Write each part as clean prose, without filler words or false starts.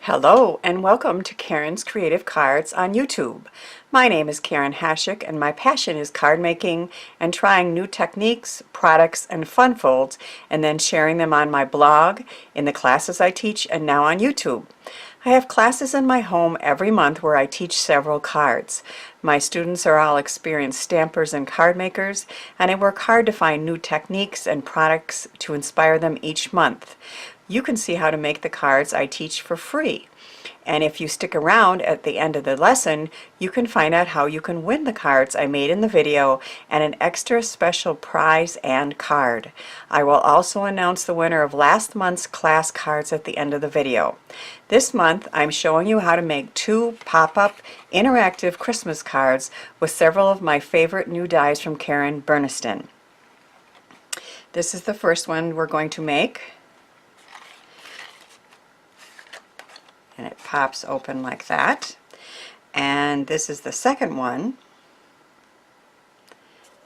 Hello and welcome to Karen's Creative Cards on YouTube. My name is Karen Hashik and my passion is card making and trying new techniques, products, and fun folds and then sharing them on my blog, in the classes I teach, and now on YouTube. I have classes in my home every month where I teach several cards. My students are all experienced stampers and card makers, and I work hard to find new techniques and products to inspire them each month. You can see how to make the cards I teach for free. And if you stick around at the end of the lesson, you can find out how you can win the cards I made in the video and an extra special prize and card. I will also announce the winner of last month's class cards at the end of the video. This month, I'm showing you how to make 2 pop-up interactive Christmas cards with several of my favorite new dies from Burniston. This is the first one we're going to make. And it pops open like that. And this is the second one.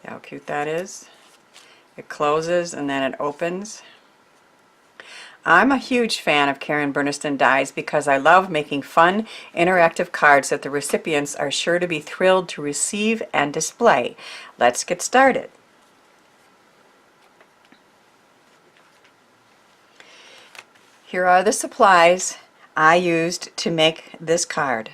See how cute that is? It closes and then it opens. I'm a huge fan of Burniston dies because I love making fun, interactive cards that the recipients are sure to be thrilled to receive and display. Let's get started. Here are the supplies I used to make this card.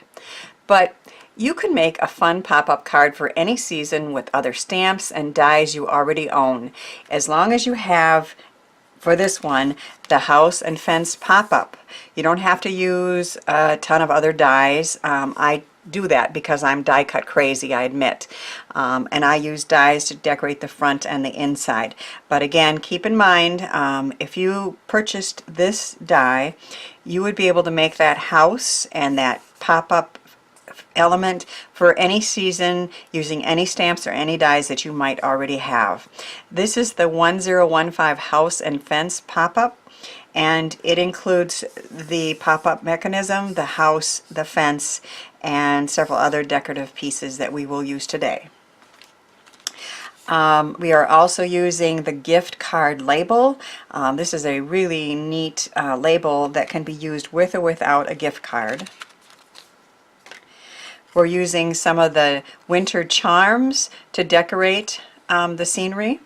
But you can make a fun pop-up card for any season with other stamps and dies you already own, as long as you have, for this one, the house and fence pop-up. You don't have to use a ton of other dies. I do that because I'm die cut crazy, I admit, and I use dies to decorate the front and the inside. But again, keep in mind, if you purchased this die, you would be able to make that house and that pop-up element for any season using any stamps or any dies that you might already have. This is the 1015 house and fence pop-up, and it includes the pop-up mechanism, the house, the fence, and several other decorative pieces that we will use today. We are also using the gift card label. This is a really neat label that can be used with or without a gift card. We're using some of the winter charms to decorate the scenery.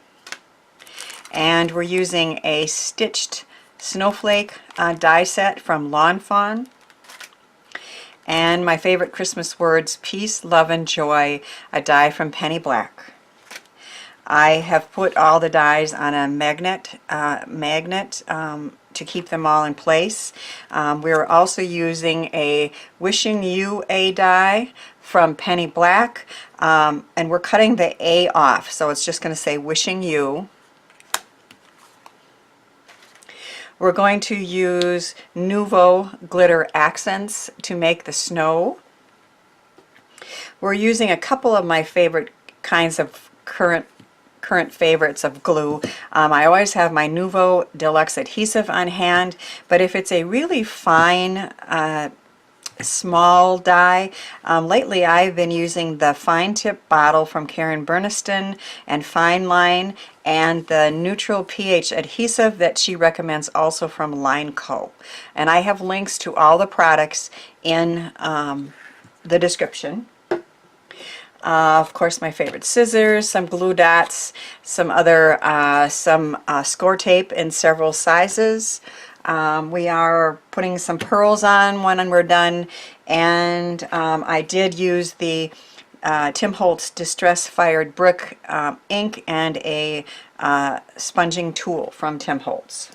And we're using a stitched snowflake die set from Fawn. And my favorite Christmas words, peace, love, and joy, a die from Penny Black. I have put all the dies on a magnet to keep them all in place. We're also using a Wishing You a die from Penny Black, and we're cutting the A off, so it's just going to say Wishing You. We're going to use Nuvo glitter accents to make the snow. We're using a couple of my favorite kinds of current favorites of glue. I always have my Nuvo Deluxe Adhesive on hand, but if it's a really fine small die, lately I've been using the fine tip bottle from Burniston and Fine Line, and the neutral pH adhesive that she recommends also from Lineco. And I have links to all the products in the description. Of course, my favorite scissors, some glue dots, some other Scor-tape in several sizes. We are putting some pearls on when we're done, and I did use the Tim Holtz Distress Fired Brick ink and a sponging tool from Tim Holtz.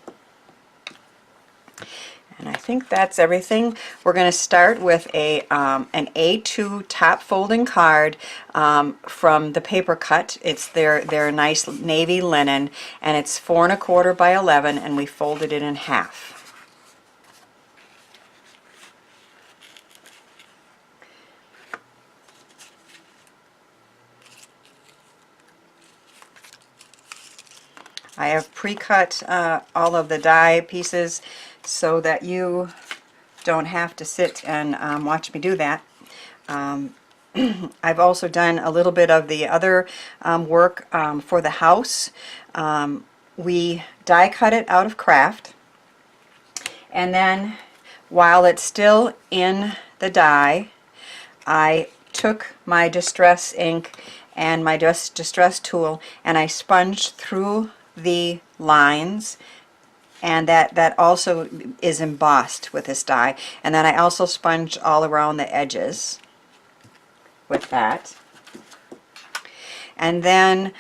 And I think that's everything. We're going to start with an A2 top folding card from the Paper Cut. It's their nice navy linen, and it's 4 1/4 by 11, and we folded it in half. I have pre-cut all of the die pieces so that you don't have to sit and watch me do that. I've also done a little bit of the other work for the house. We die cut it out of craft, and then while it's still in the die, I took my distress ink and my distress tool and I sponged through the lines, and that also is embossed with this die. And then I also sponged all around the edges with that. And then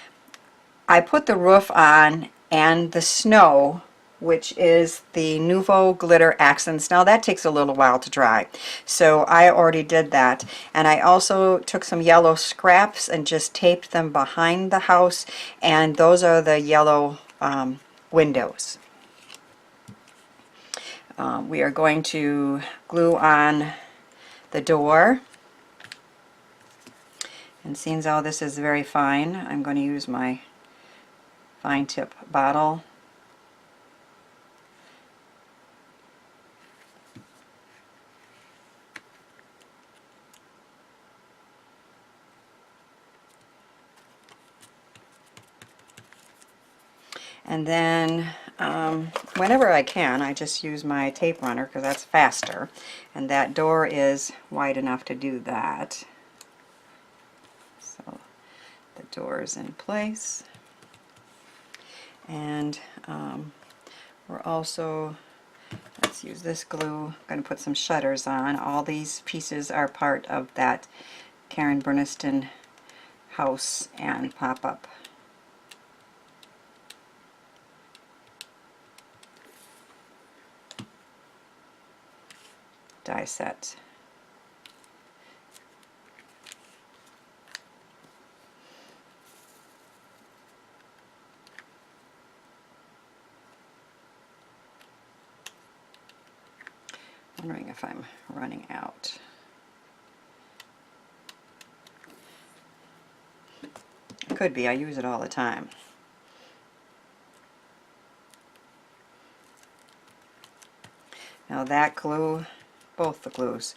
I put the roof on and the snow, which is the Nuvo glitter accents. Now that takes a little while to dry, so I already did that. And I also took some yellow scraps and just taped them behind the house, and those are the yellow windows. We are going to glue on the door. And seeing as all this is very fine, I'm going to use my fine tip bottle. And then whenever I can, I just use my tape runner because that's faster. And that door is wide enough to do that. So the door is in place. And we're also, let's use this glue, I'm going to put some shutters on. All these pieces are part of that Karen Burniston house and pop-up. Die set. Wondering if I'm running out. It could be, I use it all the time. Now that glue, both the glues,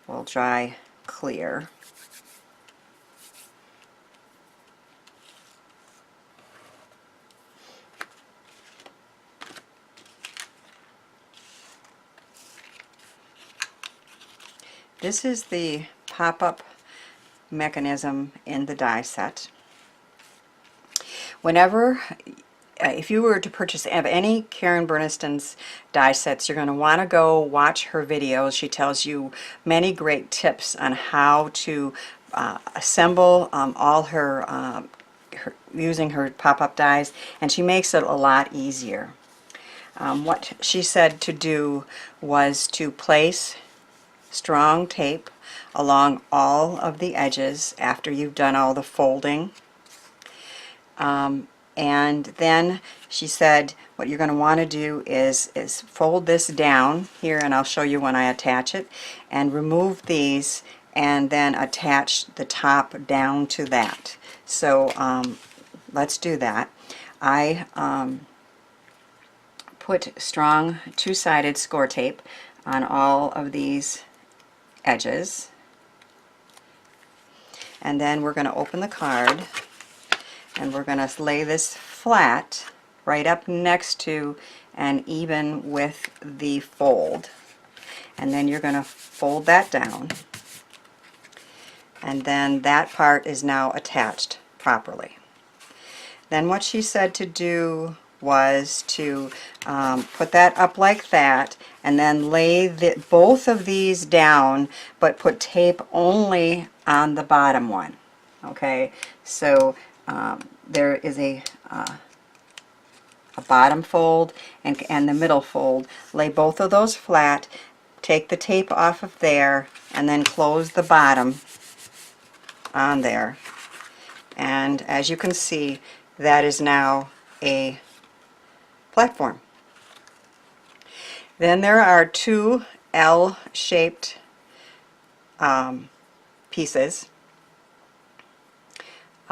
will dry clear. This is the pop-up mechanism in the die set. Whenever, if you were to purchase any Karen Burniston's die sets, you're going to want to go watch her videos. She tells you many great tips on how to assemble all her, using her pop-up dies, and she makes it a lot easier. What she said to do was to place strong tape along all of the edges after you've done all the folding. And then she said what you're going to want to do is fold this down here, and I'll show you when I attach it, and remove these and then attach the top down to that. So let's do that. I put strong two-sided Scor-tape on all of these edges, and then we're going to open the card and we're going to lay this flat right up next to and even with the fold, and then you're going to fold that down, and then that part is now attached properly. Then what she said to do was to put that up like that, and then lay both of these down, but put tape only on the bottom one. Okay, so there is a bottom fold and the middle fold. Lay both of those flat, take the tape off of there, and then close the bottom on there. And as you can see, that is now a platform. Then there are two L-shaped pieces,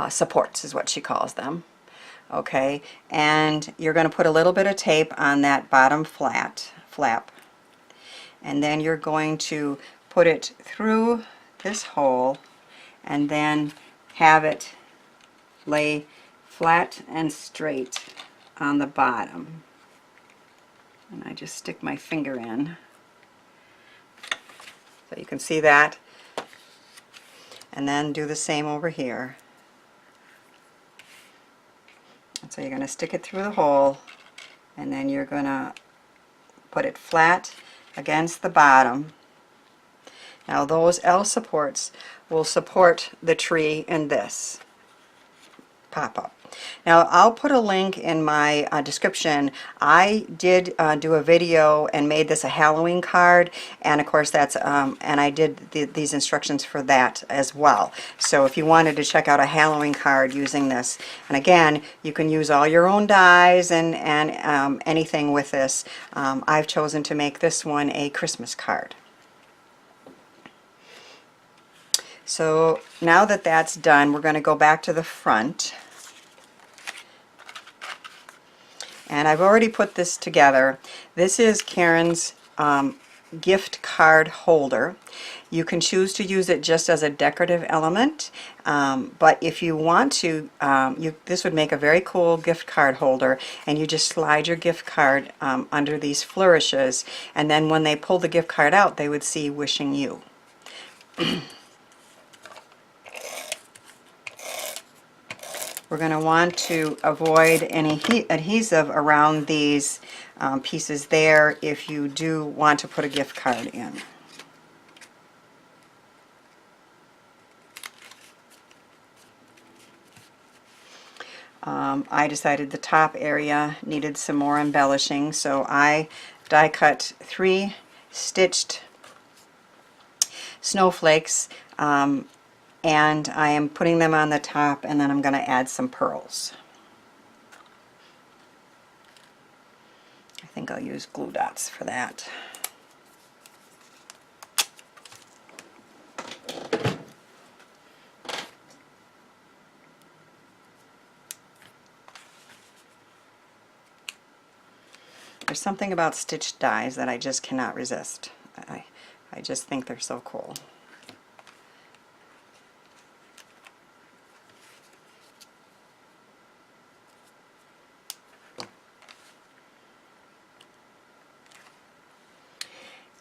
supports is what she calls them. Okay, and you're going to put a little bit of tape on that bottom flap, and then you're going to put it through this hole and then have it lay flat and straight on the bottom. And I just stick my finger in So you can see that. And then do the same over here. And so you're going to stick it through the hole, and then you're going to put it flat against the bottom. Now those L supports will support the tree in this pop-up. Now I'll put a link in my description. I did do a video and made this a Halloween card, and of course that's and I did these instructions for that as well. So if you wanted to check out a Halloween card using this, and again you can use all your own dies and anything with this. I've chosen to make this one a Christmas card. So now that that's done, we're going to go back to the front. And I've already put this together. This is Karen's gift card holder. You can choose to use it just as a decorative element, but if you want to, this would make a very cool gift card holder, and you just slide your gift card under these flourishes, and then when they pull the gift card out, they would see "Wishing You." We're going to want to avoid any adhesive around these pieces there if you do want to put a gift card in. I decided the top area needed some more embellishing, so I die cut 3 stitched snowflakes, and I am putting them on the top, and then I'm going to add some pearls. I think I'll use glue dots for that. There's something about stitched dies that I just cannot resist. I just think they're so cool.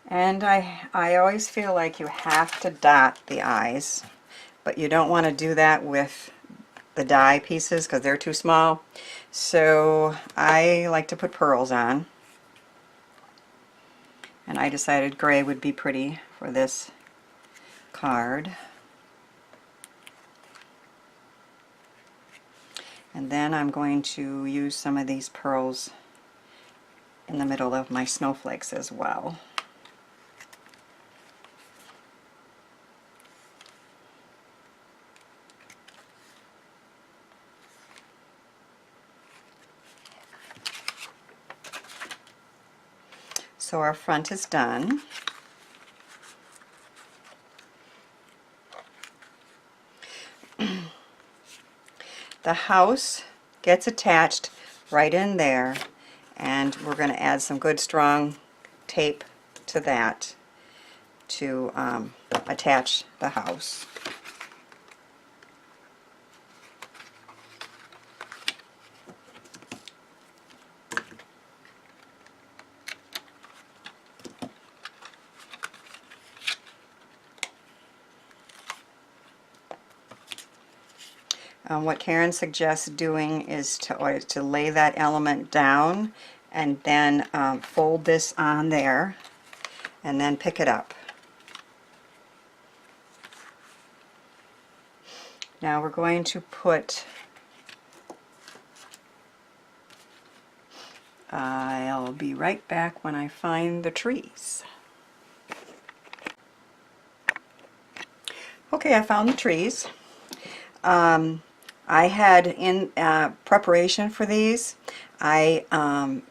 And I always feel like you have to dot the eyes, but you don't want to do that with the die pieces because they're too small. So I like to put pearls on. And I decided gray would be pretty for this card. And then I'm going to use some of these pearls in the middle of my snowflakes as well. So our front is done. The house gets attached right in there, and we're going to add some good strong tape to that to attach the house. What Karen suggests doing is to lay that element down and then fold this on there and then pick it up. Now we're going to put, I'll be right back when I find the trees. Okay, I found the trees. I had in preparation for these, I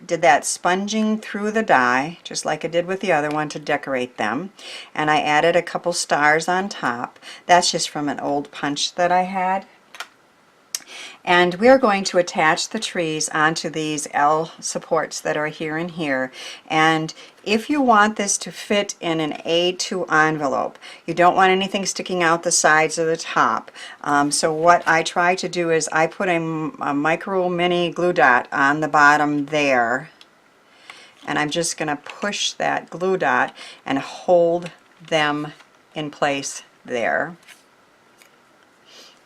did that sponging through the die, just like I did with the other one, to decorate them. And I added a couple stars on top. That's just from an old punch that I had. And we are going to attach the trees onto these L supports that are here and here. And if you want this to fit in an A2 envelope, you don't want anything sticking out the sides or the top. So what I try to do is I put a micro mini glue dot on the bottom there. And I'm just going to push that glue dot and hold them in place there.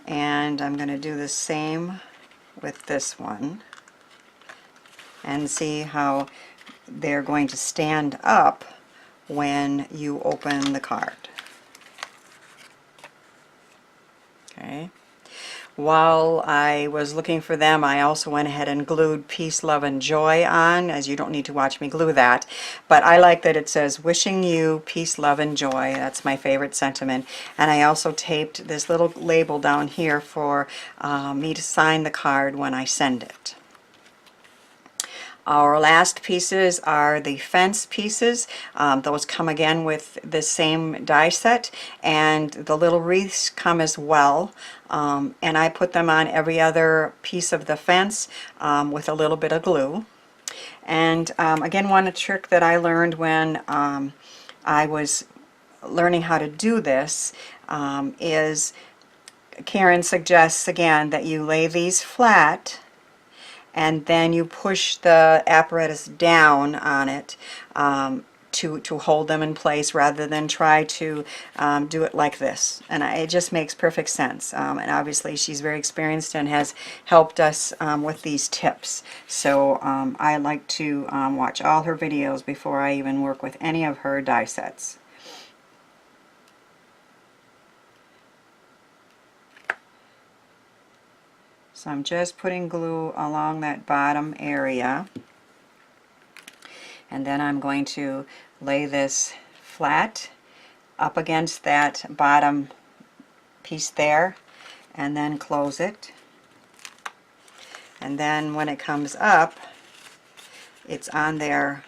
And I'm going to do the same with this one and see how they're going to stand up when you open the card. Okay. While I was looking for them, I also went ahead and glued Peace, Love, and Joy on, as you don't need to watch me glue that. But I like that it says, wishing you peace, love, and joy. That's my favorite sentiment. And I also taped this little label down here for me to sign the card when I send it. Our last pieces are the fence pieces. Those come again with the same die set, and the little wreaths come as well. And I put them on every other piece of the fence with a little bit of glue. And again, one trick that I learned when I was learning how to do this is Karen suggests again that you lay these flat and then you push the apparatus down on it to hold them in place rather than try to do it like this. And it just makes perfect sense. And obviously she's very experienced and has helped us with these tips. So I like to watch all her videos before I even work with any of her die sets. So I'm just putting glue along that bottom area, and then I'm going to lay this flat up against that bottom piece there and then close it. And then when it comes up, it's on there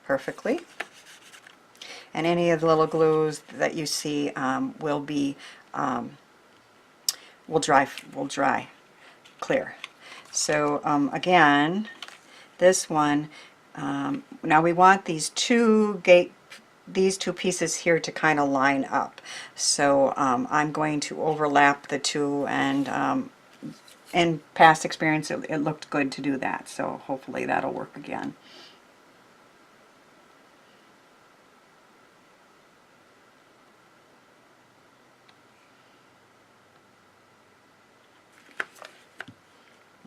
perfectly. And any of the little glues that you see will dry clear. So again, this one, now we want these two pieces here to kind of line up. So I'm going to overlap the two, and in past experience it looked good to do that, so hopefully that'll work again.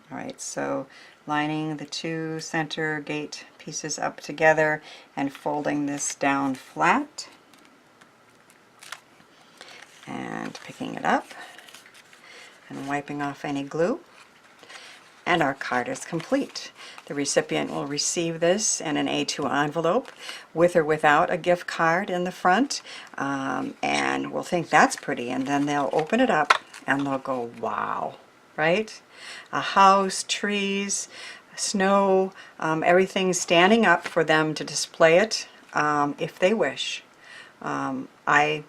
Alright, so lining the two center gate pieces up together and folding this down flat and picking it up and wiping off any glue. And our card is complete. The recipient will receive this in an A2 envelope with or without a gift card in the front, and will think that's pretty, and then they'll open it up and they'll go, wow, right? A house, trees, snow, everything standing up for them to display it if they wish. I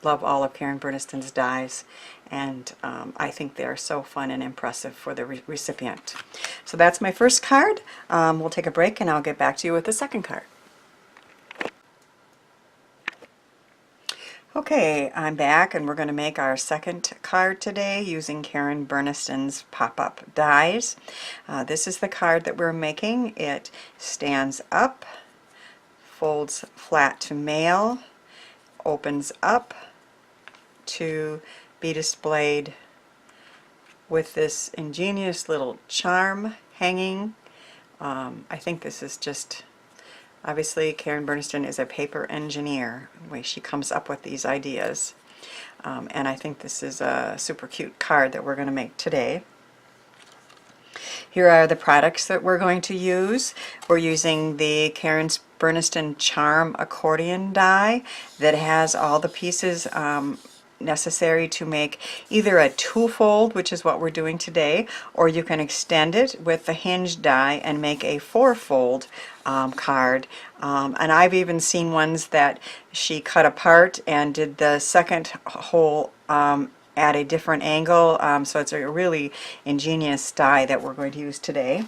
love all of Karen Burniston's dies, and I think they're so fun and impressive for the recipient. So that's my first card. We'll take a break and I'll get back to you with the second card. Okay, I'm back, and we're going to make our second card today using Karen Burniston's pop-up dies. This is the card that we're making. It stands up, folds flat to mail, opens up to be displayed with this ingenious little charm hanging. I think this is just, obviously Karen Burniston is a paper engineer, the way she comes up with these ideas. And I think this is a super cute card that we're going to make today. Here are the products that we're going to use. We're using the Karen Burniston Charm Accordion die that has all the pieces necessary to make either a two-fold, which is what we're doing today, or you can extend it with the hinge die and make a four-fold card. And I've even seen ones that she cut apart and did the second hole at a different angle, so it's a really ingenious die that we're going to use today.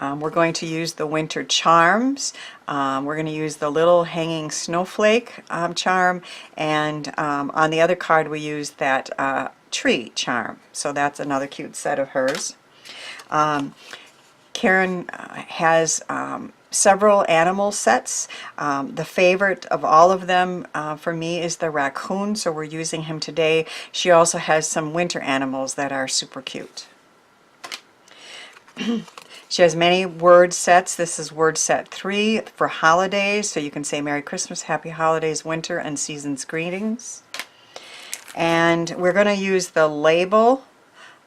We're going to use the winter charms. We're going to use the little hanging snowflake charm, and on the other card we use that tree charm. So that's another cute set of hers. Karen has several animal sets. The favorite of all of them for me is the raccoon, so we're using him today. She also has some winter animals that are super cute. She has many word sets. This is word set 3 for holidays, so you can say Merry Christmas, Happy Holidays, Winter, and Season's Greetings. And we're going to use the label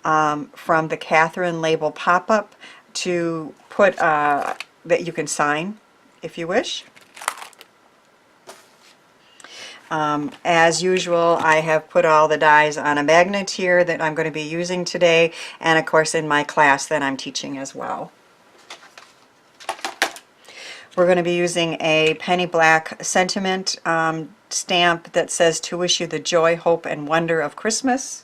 from the Katherine Label pop-up to put that you can sign if you wish. As usual, I have put all the dies on a magnet here that I'm going to be using today, and of course in my class that I'm teaching as well. We're going to be using a penny black sentiment stamp that says "To wish you the joy, hope, and wonder of Christmas."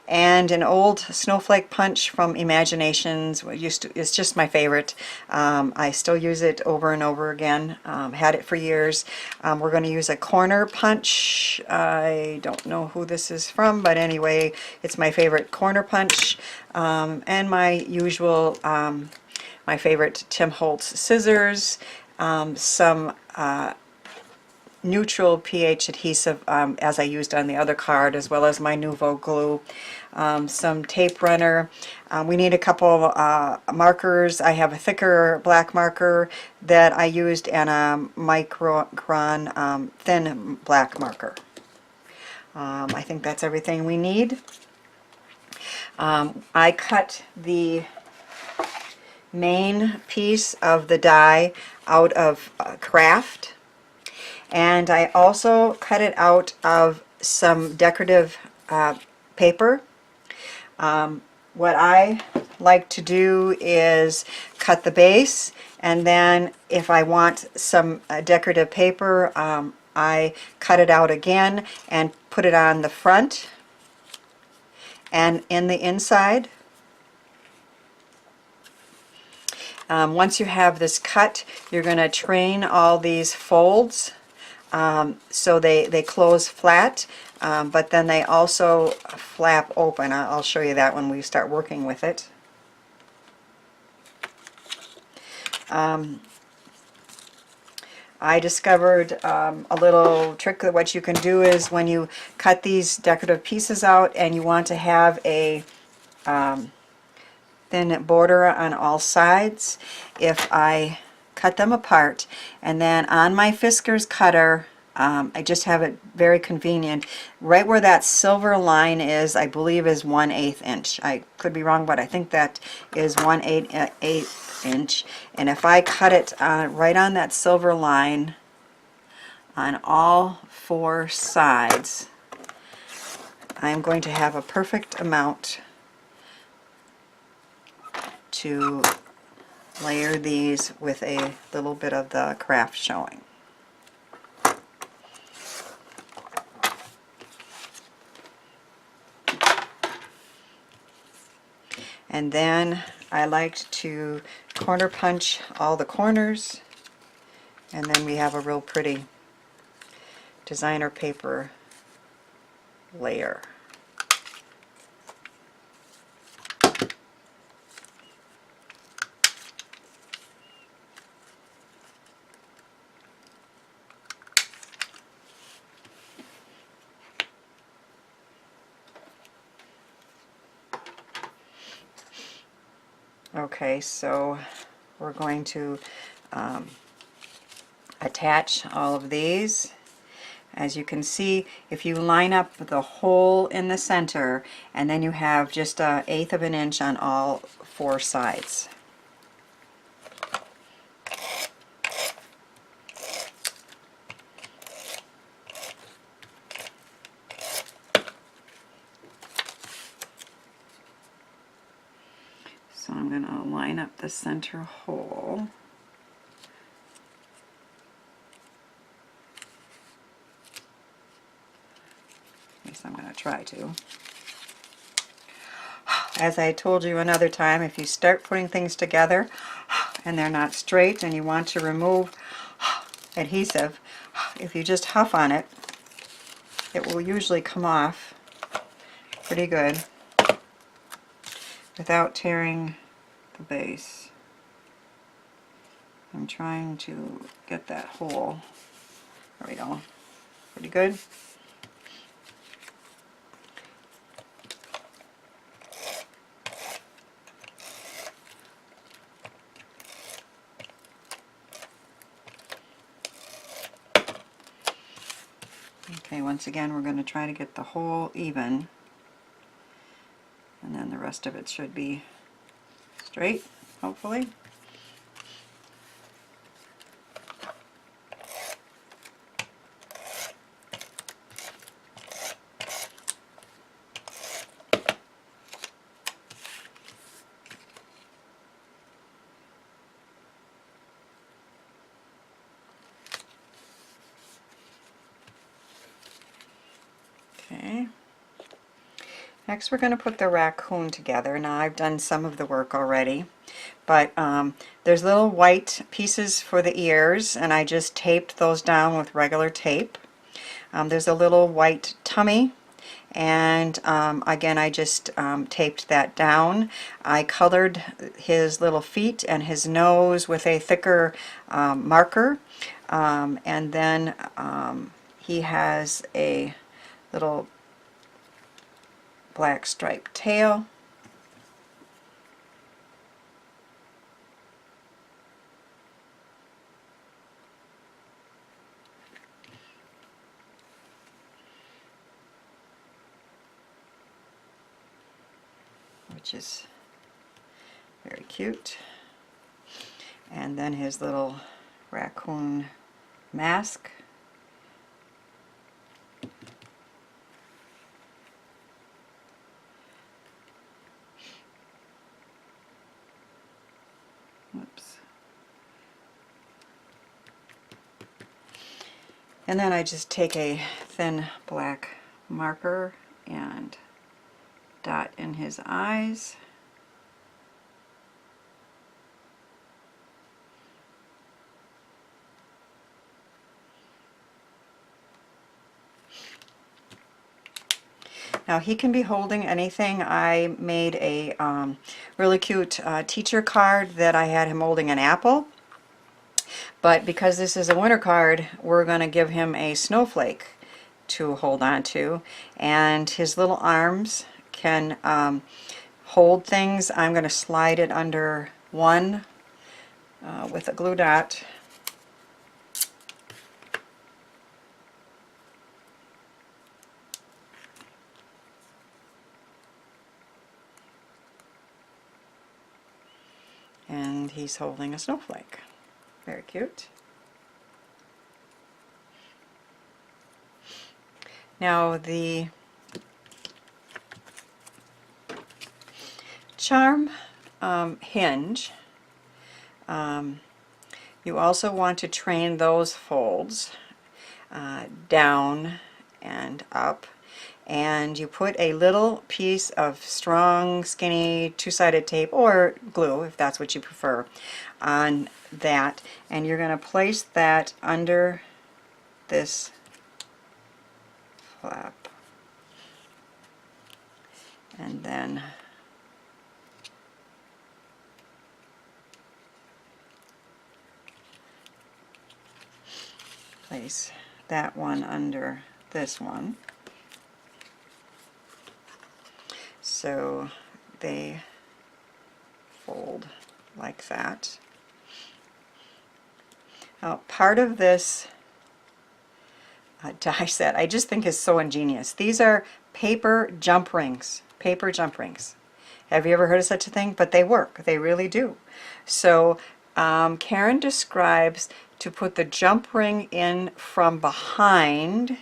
And an old snowflake punch from Imaginations. It's just my favorite. I still use it over and over again. Had it for years. We're going to use a corner punch. I don't know who this is from, but anyway, it's my favorite corner punch. And my usual, my favorite Tim Holtz scissors. Some neutral pH adhesive as I used on the other card, as well as my Nuvo glue. Some tape runner. We need a couple markers. I have a thicker black marker that I used and a micron thin black marker. I think that's everything we need. I cut the main piece of the die out of craft, and I also cut it out of some decorative paper. What I like to do is cut the base, and then if I want some decorative paper, I cut it out again and put it on the front and in the inside. Once you have this cut, you're going to train all these folds so they close flat, but then they also flap open. I'll show you that when we start working with it. I discovered a little trick that what you can do is when you cut these decorative pieces out and you want to have a thin border on all sides, if I cut them apart and then on my Fiskars cutter, I just have it very convenient. Right where that silver line is, I believe is 1/8 inch. I could be wrong, but I think that is 1/8 inch. And if I cut it right on that silver line on all 4 sides, I'm going to have a perfect amount to layer these with a little bit of the craft showing. And then I like to corner punch all the corners, and then we have a real pretty designer paper layer. Okay, so we're going to attach all of these. As you can see, if you line up the hole in the center, and then you have just 1/8 of an inch on all 4 sides. So I'm going to line up the center hole. At least I'm going to try to. As I told you another time, if you start putting things together and they're not straight and you want to remove adhesive, if you just huff on it, it will usually come off pretty good without tearing the base. I'm trying to get that hole. There we go. Pretty good. Okay, once again we're going to try to get the hole even, and then the rest of it should be straight, hopefully. Okay. Next we're going to put the raccoon together. Now I've done some of the work already, but there's little white pieces for the ears, and I just taped those down with regular tape. There's a little white tummy, and again I just taped that down. I colored his little feet and his nose with a thicker marker, and then he has a little black striped tail. Which is very cute. And then his little raccoon mask. Oops. And then I just take a thin black marker and dot in his eyes. Now he can be holding anything. I made a really cute teacher card that I had him holding an apple. But because this is a winter card, we're going to give him a snowflake to hold on to. And his little arms can hold things. I'm going to slide it under one with a glue dot. And he's holding a snowflake. Very cute. Now the charm hinge, you also want to train those folds down and up, and you put a little piece of strong, skinny, two-sided tape or glue, if that's what you prefer, on that, and you're going to place that under this flap, and then place that one under this one, so they fold like that. Now, part of this die set I just think is so ingenious. These are paper jump rings. Paper jump rings. Have you ever heard of such a thing? But they work. They really do. So Karen describes to put the jump ring in from behind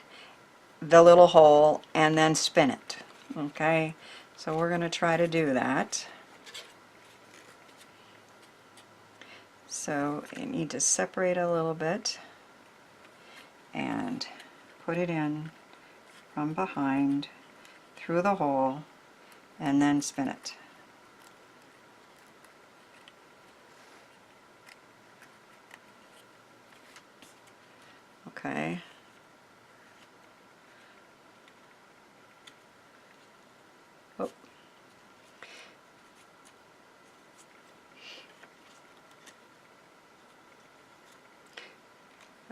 the little hole and then spin it. Okay, so we're going to try to do that. So you need to separate a little bit and put it in from behind through the hole and then spin it. Okay. Oh.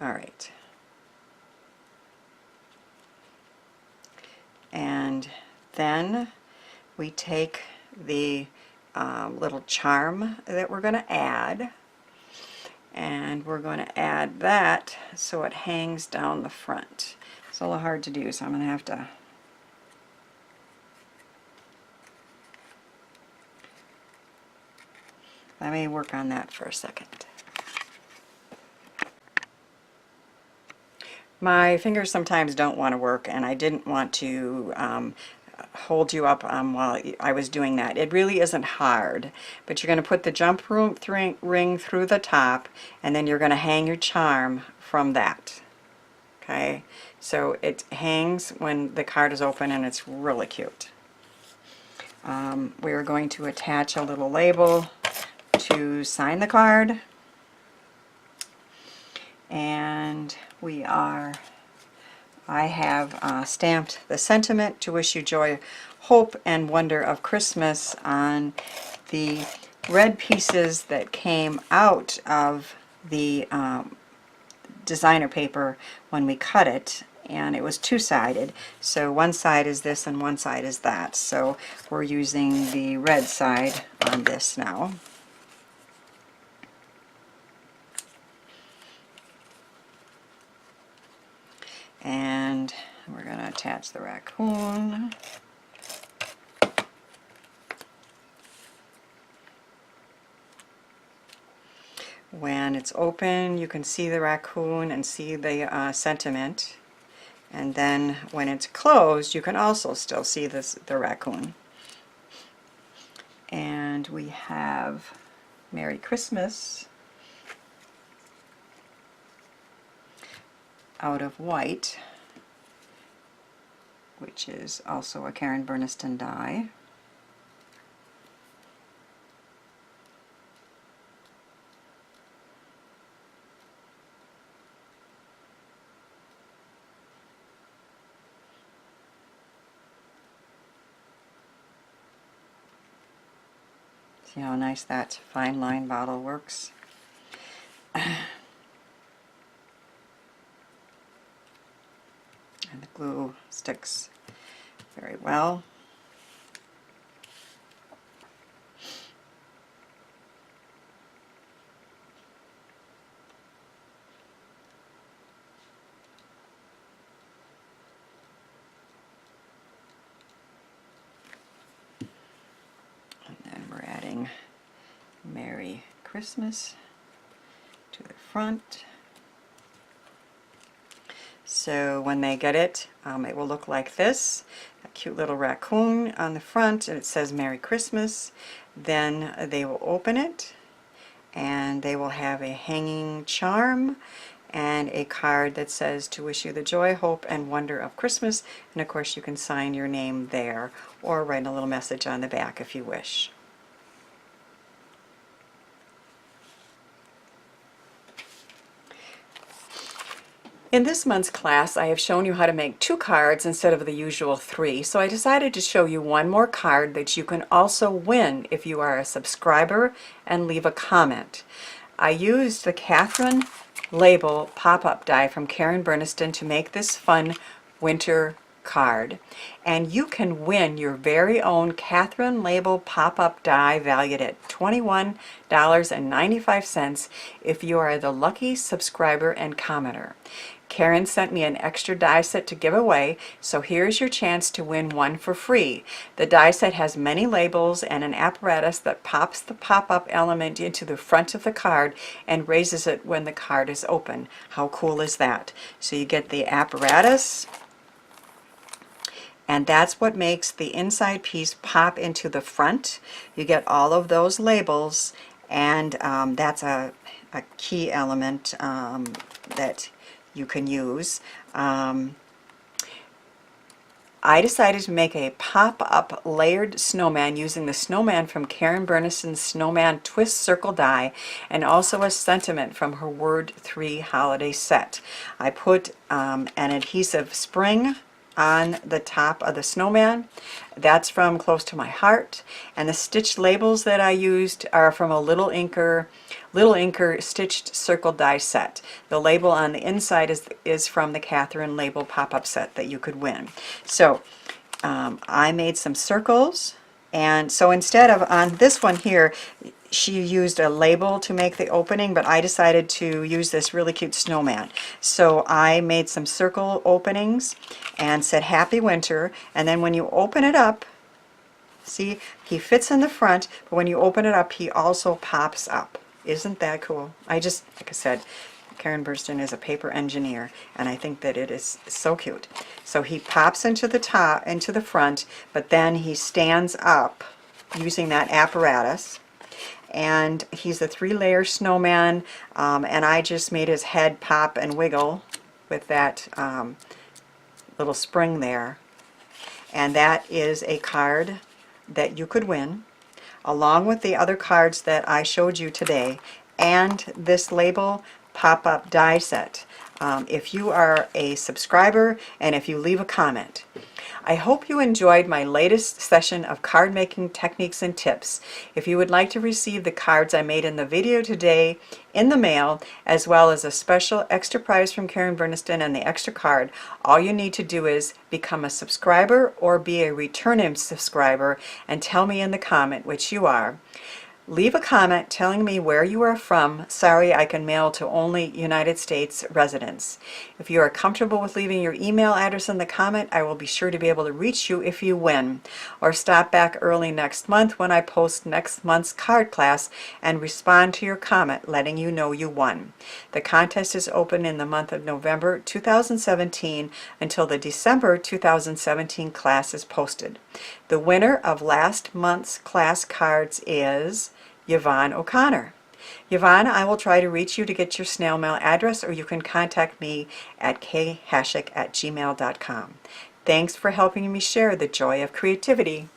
All right. And then we take the little charm that we're going to add, and we're going to add that so it hangs down the front. It's a little hard to do, so I'm going to have to let me work on that for a second. My fingers sometimes don't want to work, and I didn't want to hold you up while I was doing that. It really isn't hard, but you're going to put the jump ring through the top, and then you're going to hang your charm from that. Okay, so it hangs when the card is open, and it's really cute. We are going to attach a little label to sign the card, and I have stamped the sentiment to wish you joy, hope, and wonder of Christmas on the red pieces that came out of the designer paper when we cut it, and it was two-sided, so one side is this and one side is that, so we're using the red side on this now. And we're going to attach the raccoon. When it's open, you can see the raccoon and see the sentiment. And then when it's closed, you can also still see the raccoon. And we have Merry Christmas out of white, which is also a Katherine Burniston die. See how nice that fine line bottle works? And the glue sticks very well. And then we're adding Merry Christmas to the front. So when they get it, it will look like this. A cute little raccoon on the front, and it says Merry Christmas. Then they will open it, and they will have a hanging charm and a card that says to wish you the joy, hope, and wonder of Christmas. And of course you can sign your name there or write a little message on the back if you wish. In this month's class, I have shown you how to make 2 cards instead of the usual 3, so I decided to show you one more card that you can also win if you are a subscriber and leave a comment. I used the Katherine Label pop-up die from Katherine Burniston to make this fun winter card, and you can win your very own Katherine Label pop-up die valued at $21.95 if you are the lucky subscriber and commenter. Karen sent me an extra die set to give away, so here's your chance to win one for free. The die set has many labels and an apparatus that pops the pop-up element into the front of the card and raises it when the card is open. How cool is that? So you get the apparatus, and that's what makes the inside piece pop into the front. You get all of those labels, and that's a key element that you can use. I decided to make a pop-up layered snowman using the snowman from Katherine Burniston's Snowman Twist Circle die, and also a sentiment from her Word 3 holiday set. I put an adhesive spring on the top of the snowman. That's from Close to My Heart. And the stitched labels that I used are from a Little Inker stitched circle die set. The label on the inside is from the Katherine Label pop-up set that you could win. So I made some circles, and so instead of on this one here, she used a label to make the opening, but I decided to use this really cute snowman. So I made some circle openings and said Happy Winter, and then when you open it up, see, he fits in the front, but when you open it up, he also pops up. Isn't that cool? Like I said, Karen Burniston is a paper engineer, and I think that it is so cute. So he pops into the top, into the front, but then he stands up using that apparatus. And he's a 3-layer snowman, and I just made his head pop and wiggle with that little spring there. And that is a card that you could win, along with the other cards that I showed you today, and this label pop-up die set. If you are a subscriber and if you leave a comment. I hope you enjoyed my latest session of card making techniques and tips. If you would like to receive the cards I made in the video today in the mail, as well as a special extra prize from Karen Burniston and the extra card, all you need to do is become a subscriber or be a returning subscriber and tell me in the comment which you are. Leave a comment telling me where you are from. Sorry, I can mail to only United States residents. If you are comfortable with leaving your email address in the comment, I will be sure to be able to reach you if you win. Or stop back early next month when I post next month's card class and respond to your comment letting you know you won. The contest is open in the month of November 2017 until the December 2017 class is posted. The winner of last month's class cards is Yvonne O'Connor. Yvonne, I will try to reach you to get your snail mail address, or you can contact me at khashik@gmail.com. Thanks for helping me share the joy of creativity.